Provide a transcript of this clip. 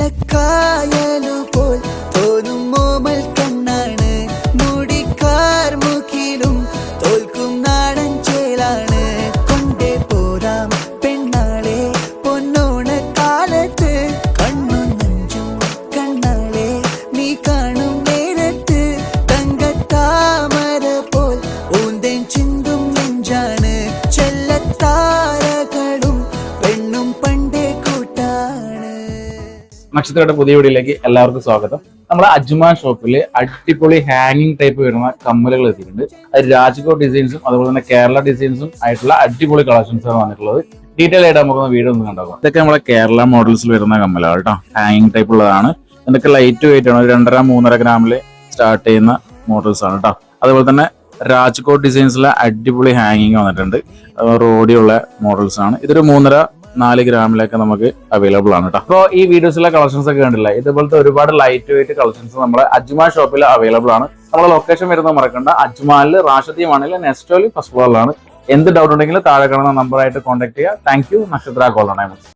നീലക്കായലുപോൽ തോന്നും മോമൽ കണ്ണാണ്, മുടിക്കാർ മുഖിലും തോൽക്കും നാടൻ ചേലാണ്. കൊണ്ടേ പോരാം പെണ്ണാളെ പൊന്നോണ കാലത്ത്, കണ്ണും നെഞ്ചും കണ്ണാളെ നീ കാണും നേരത്ത്. തങ്കത്താമര പോൽ ഊന്തേൻ ചിന്തും നെഞ്ചാണ്, ചെല്ലത്താരകളും പെണ്ണും പണ്ടേ കൂട്ടാണ്. നക്ഷത്രയുടെ പുതിയ വീഡിയോയിലേക്ക് എല്ലാവർക്കും സ്വാഗതം. നമ്മളെ അജ്മാൻ ഷോപ്പിൽ അടിപൊളി ഹാങ്ങിങ് ടൈപ്പ് വരുന്ന കമ്മലുകൾ എത്തിയിട്ടുണ്ട്. അത് രാജ്കോട്ട് ഡിസൈൻസും അതുപോലെ തന്നെ കേരള ഡിസൈൻസും ആയിട്ടുള്ള അടിപൊളി കളക്ഷൻസ് ആണ് വന്നിട്ടുള്ളത്. ഡീറ്റെയിൽ ആയിട്ട് നമുക്ക് വീഡിയോ ഒന്ന് കണ്ടാക്കാം. ഇതൊക്കെ നമ്മളെ കേരള മോഡൽസിൽ വരുന്ന കമ്മലാണ് കേട്ടോ. ഹാങ്ങിങ് ടൈപ്പ് ഉള്ളതാണ്. ഇതൊക്കെ ലൈറ്റ് വെയിറ്റ് ആണ്. 2.5-3.5 ഗ്രാമിൽ സ്റ്റാർട്ട് ചെയ്യുന്ന മോഡൽസ് ആണ് കേട്ടോ. അതുപോലെ തന്നെ രാജ്കോട്ട് ഡിസൈൻസിലെ അടിപൊളി ഹാങ്ങിങ് വന്നിട്ടുണ്ട്. റോഡിയുള്ള മോഡൽസ് ആണ്. ഇതൊരു 3.5-4 ഗ്രാമിലൊക്കെ നമുക്ക് അവൈലബിൾ ആണ് കേട്ടോ. അപ്പോൾ ഈ വീഡിയോസിലെ കളക്ഷൻസ് ഒക്കെ കണ്ടില്ല, ഇതുപോലത്തെ ഒരുപാട് ലൈറ്റ് വെയിറ്റ് കളക്ഷൻസ് നമ്മുടെ അജ്മാൻ ഷോപ്പിൽ അവൈലബിൾ ആണ്. നമ്മളെ ലൊക്കേഷൻ വരുന്നത് മറക്കണ്ട, അജ്മാനിൽ റാഷദി മാണിൽ നെസ്റ്റോലി ഫസ്റ്റ് ഫ്ലോറിലാണ്. എന്ത് ഡൗട്ട് ഉണ്ടെങ്കിലും താഴെ കാണുന്ന നമ്പറായിട്ട് കോൺടാക്ട് ചെയ്യുക. Thank you. നക്ഷത്ര ഗോൾഡ് ഡയമണ്ട്സ്.